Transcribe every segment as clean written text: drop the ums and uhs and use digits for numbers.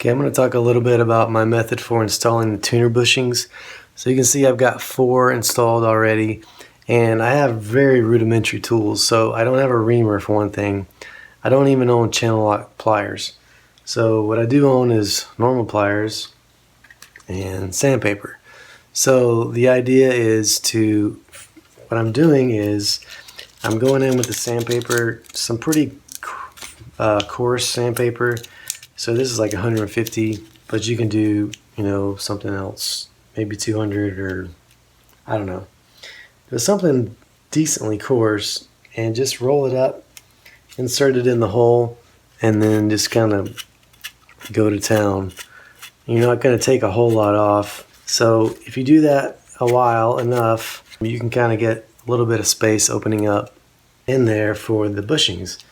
Okay, I'm going to talk a little bit about my method for installing the tuner bushings. So you can see I've got 4 installed already, and I have very rudimentary tools. So I don't have a reamer for one thing. I don't even own channel lock pliers. So what I do own is normal pliers and sandpaper. So the idea is what I'm doing is I'm going in with the sandpaper, some pretty coarse sandpaper. So this is like 150, but you can do, something else, maybe 200 or I don't know. But something decently coarse, and just roll it up, insert it in the hole, and then just kind of go to town. You're not going to take a whole lot off. So if you do that a while enough, you can kind of get a little bit of space opening up in there for the bushings.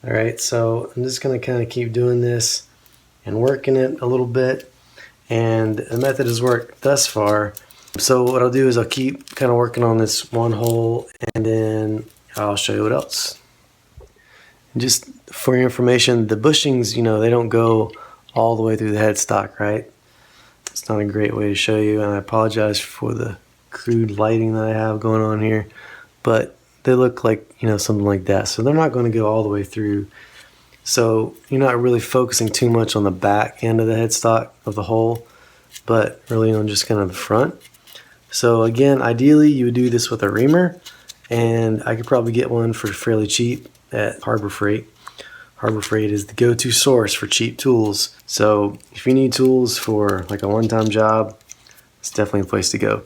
All right, so I'm just going to kind of keep doing this and working it a little bit, and the method has worked thus far. So what I'll do is I'll keep kind of working on this one hole, and then I'll show you what else. And just for your information, the bushings, they don't go all the way through the headstock, right? It's not a great way to show you, and I apologize for the crude lighting that I have going on here, but they look like, something like that. So they're not going to go all the way through. So you're not really focusing too much on the back end of the headstock of the hole, but really on just kind of the front. So again, ideally you would do this with a reamer, and I could probably get one for fairly cheap at Harbor Freight. Harbor Freight is the go-to source for cheap tools. So if you need tools for like a one-time job, it's definitely a place to go.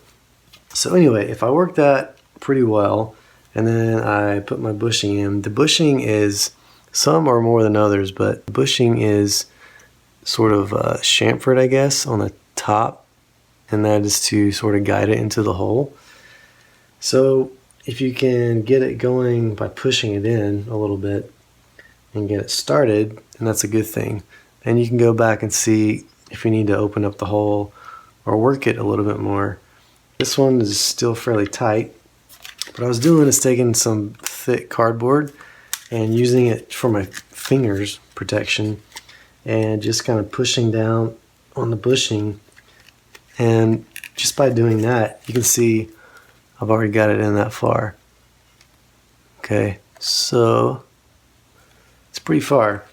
So anyway, if I work that pretty well, and then I put my bushing in. The bushing is, some are more than others, but the bushing is sort of chamfered, I guess, on the top, and that is to sort of guide it into the hole. So if you can get it going by pushing it in a little bit and get it started, and that's a good thing. Then you can go back and see if you need to open up the hole or work it a little bit more. This one is still fairly tight. What I was doing is taking some thick cardboard and using it for my fingers protection, and just kind of pushing down on the bushing. And just by doing that, you can see I've already got it in that far. Okay, so it's pretty far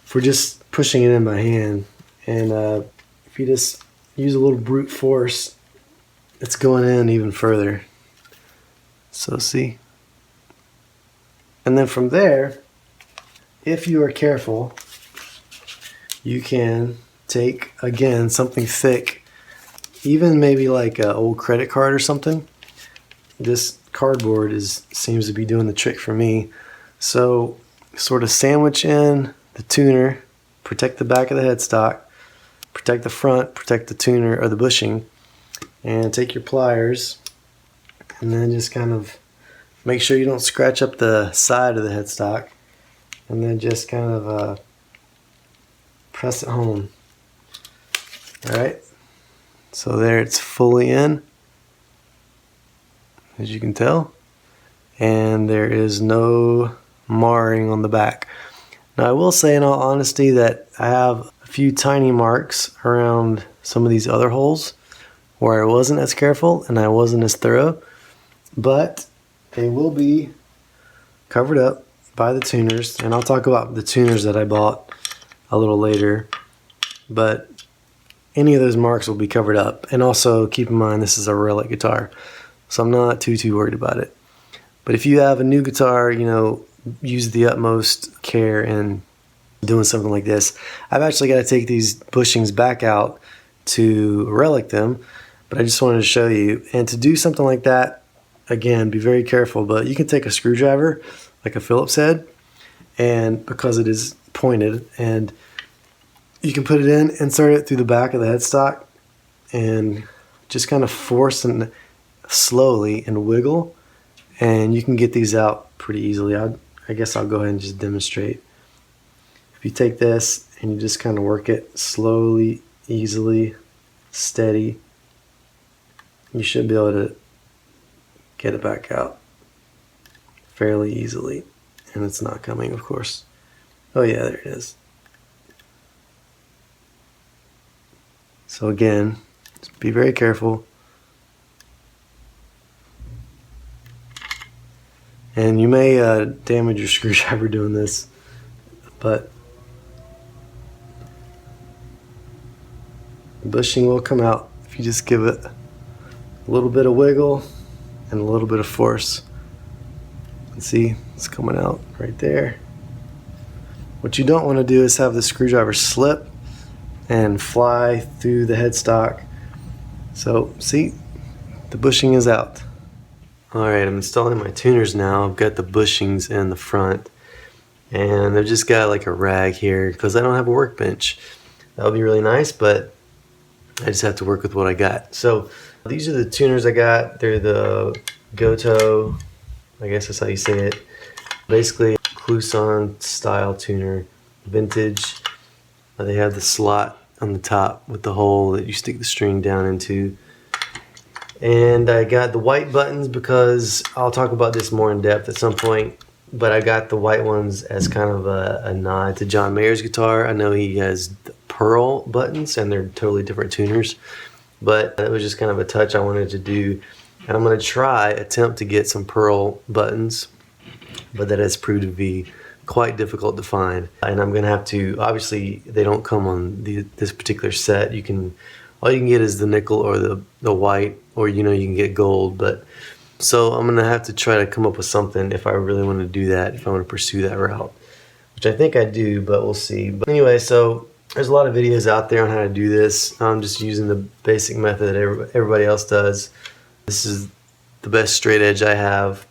for just pushing it in by hand. And if you just use a little brute force, it's going in even further. So see? And then from there, if you are careful, you can take, again, something thick, even maybe like an old credit card or something. This cardboard seems to be doing the trick for me. So sort of sandwich in the tuner, protect the back of the headstock, protect the front, protect the tuner or the bushing, and take your pliers, and then just kind of make sure you don't scratch up the side of the headstock, and then just kind of press it home. Alright, so there it's fully in, as you can tell, and there is no marring on the back. Now I will say in all honesty that I have a few tiny marks around some of these other holes where I wasn't as careful and I wasn't as thorough, but they will be covered up by the tuners, and I'll talk about the tuners that I bought a little later, but any of those marks will be covered up. And also keep in mind this is a relic guitar, so I'm not too worried about it. But if you have a new guitar, use the utmost care in doing something like this. I've actually got to take these bushings back out to relic them, but I just wanted to show you. And to do something like that, again, be very careful, but you can take a screwdriver, like a Phillips head, and because it is pointed, and you can put it in, insert it through the back of the headstock, and just kind of force and slowly and wiggle, and you can get these out pretty easily. I guess I'll go ahead and just demonstrate. If you take this and you just kind of work it slowly, easily, steady, you should be able to get it back out fairly easily. And it's not coming, of course. Oh yeah, there it is. So again, just be very careful. And you may damage your screwdriver doing this, but the bushing will come out if you just give it a little bit of wiggle and a little bit of force. And see, it's coming out right there. What you don't want to do is have the screwdriver slip and fly through the headstock. So see, the bushing is out. Alright, I'm installing my tuners now. I've got the bushings in the front, and I've just got like a rag here because I don't have a workbench. That would be really nice, but I just have to work with what I got. So these are the tuners I got. They're the Goto, I guess that's how you say it. Basically, Clouson style tuner, vintage. They have the slot on the top with the hole that you stick the string down into. And I got the white buttons because I'll talk about this more in depth at some point, but I got the white ones as kind of a nod to John Mayer's guitar. I know he has the pearl buttons and they're totally different tuners, but it was just kind of a touch I wanted to do. And I'm going to attempt to get some pearl buttons, but that has proved to be quite difficult to find. And I'm going to have to, obviously they don't come on this particular set. All you can get is the nickel or the white, or you can get gold. But so I'm gonna have to try to come up with something if I really want to do that, if I want to pursue that route, which I think I do, but we'll see. But anyway, so there's a lot of videos out there on how to do this. I'm just using the basic method that everybody else does. This is the best straight edge I have.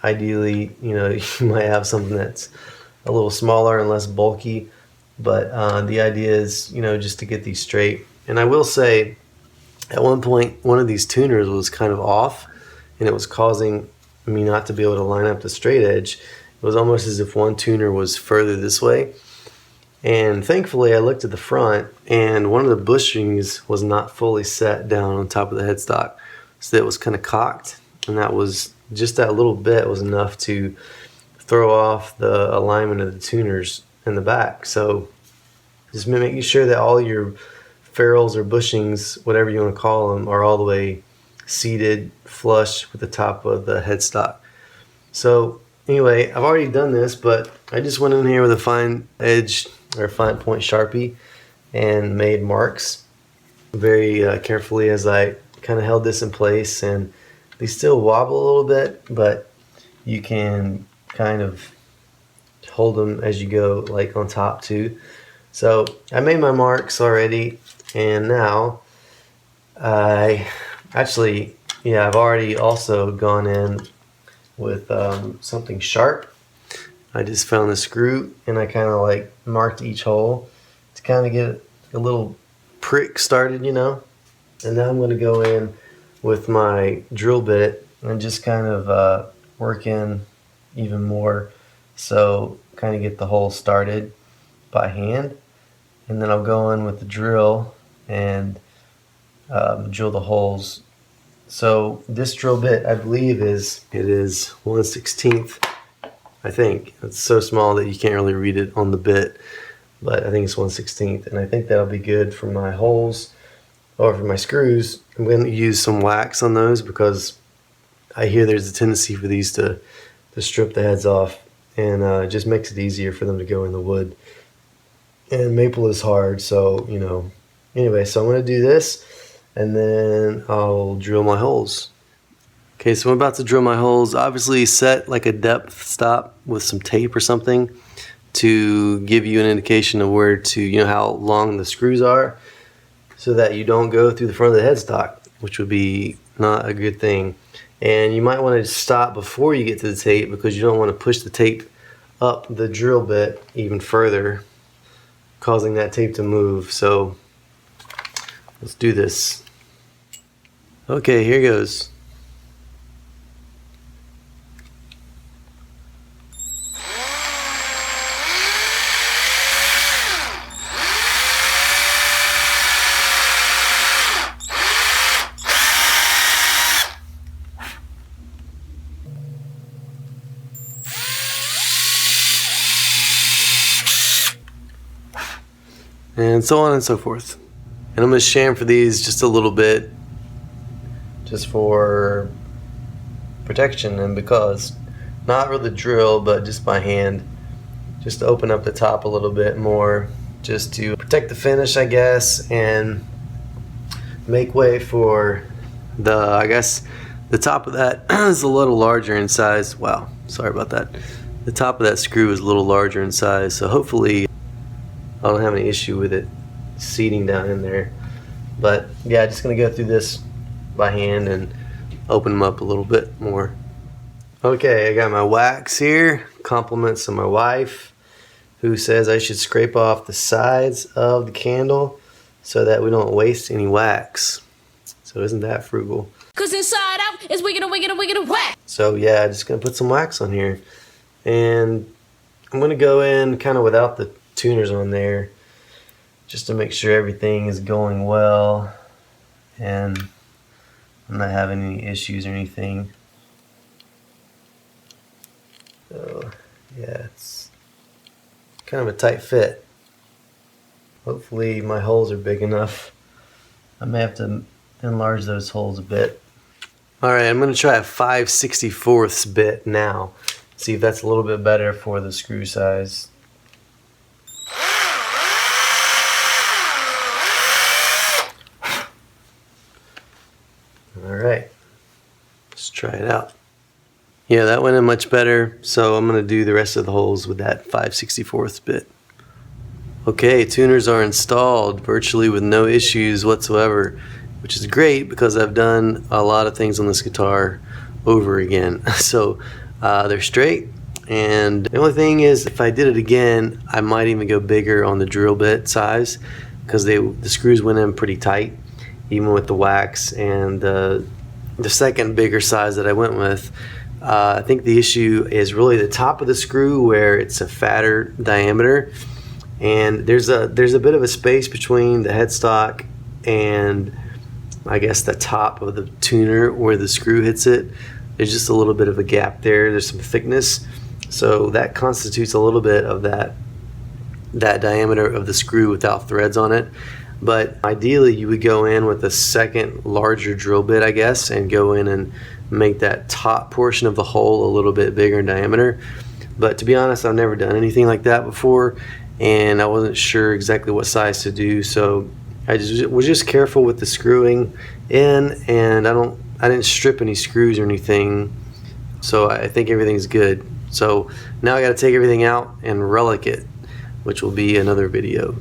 Ideally, you might have something that's a little smaller and less bulky, but the idea is, just to get these straight. And I will say, at one point, one of these tuners was kind of off, and it was causing me not to be able to line up the straight edge. It was almost as if one tuner was further this way. And thankfully, I looked at the front, and one of the bushings was not fully set down on top of the headstock. So it was kind of cocked, and that was just that little bit was enough to throw off the alignment of the tuners in the back. So just making sure that all your ferrules or bushings, whatever you want to call them, are all the way seated flush with the top of the headstock. So anyway, I've already done this, but I just went in here with a fine edge or fine point Sharpie and made marks very carefully as I kind of held this in place. And they still wobble a little bit, but you can kind of hold them as you go, like on top too. So I made my marks already, and now I've already also gone in with something sharp. I just found the screw and I kind of like marked each hole to kind of get a little prick started, And now I'm going to go in with my drill bit and just kind of work in even more, so kind of get the hole started by hand. And then I'll go in with the drill and drill the holes. So this drill bit, I believe, is 1/16. I think it's so small that you can't really read it on the bit, but I think it's 1/16, and I think that'll be good for my holes or for my screws. I'm going to use some wax on those because I hear there's a tendency for these to strip the heads off, and it just makes it easier for them to go in the wood. And maple is hard, so anyway, so I'm going to do this and then I'll drill my holes. Okay, so I'm about to drill my holes. Obviously set like a depth stop with some tape or something to give you an indication of where to, how long the screws are, so that you don't go through the front of the headstock, which would be not a good thing. And you might want to stop before you get to the tape because you don't want to push the tape up the drill bit even further, causing that tape to move. So let's do this. Okay, here goes. And so on and so forth. And I'm going to chamfer these just a little bit, just for protection and because, not with a drill, but just by hand, just to open up the top a little bit more, just to protect the finish, I guess, and make way for the, I guess, the top of that is a little larger in size. Wow, sorry about that. The top of that screw is a little larger in size, so hopefully I don't have any issue with it seating down in there. But yeah, just gonna go through this by hand and open them up a little bit more. Okay, I got my wax here, compliments of my wife, who says I should scrape off the sides of the candle so that we don't waste any wax. So isn't that frugal? 'Cause inside out is wiggin' whack. So yeah, just gonna put some wax on here. And I'm gonna go in kind of without the tuners on there, just to make sure everything is going well and I'm not having any issues or anything. So yeah, it's kind of a tight fit. Hopefully my holes are big enough. I may have to enlarge those holes a bit. Alright, I'm going to try a 5/64 bit now. See if that's a little bit better for the screw size. Alright, let's try it out. Yeah, that went in much better, so I'm going to do the rest of the holes with that 5/64 bit. Okay, tuners are installed virtually with no issues whatsoever, which is great because I've done a lot of things on this guitar over again. So they're straight, and the only thing is if I did it again, I might even go bigger on the drill bit size because the screws went in pretty tight, even with the wax. And the second bigger size that I went with, I think the issue is really the top of the screw where it's a fatter diameter, and there's a bit of a space between the headstock and I guess the top of the tuner where the screw hits it. There's just a little bit of a gap there. There's some thickness, so that constitutes a little bit of that diameter of the screw without threads on it. But ideally you would go in with a second larger drill bit, I guess, and go in and make that top portion of the hole a little bit bigger in diameter. But to be honest, I've never done anything like that before, and I wasn't sure exactly what size to do, so I was just careful with the screwing in, and I didn't strip any screws or anything, so I think everything's good. So now I got to take everything out and relic it, which will be another video.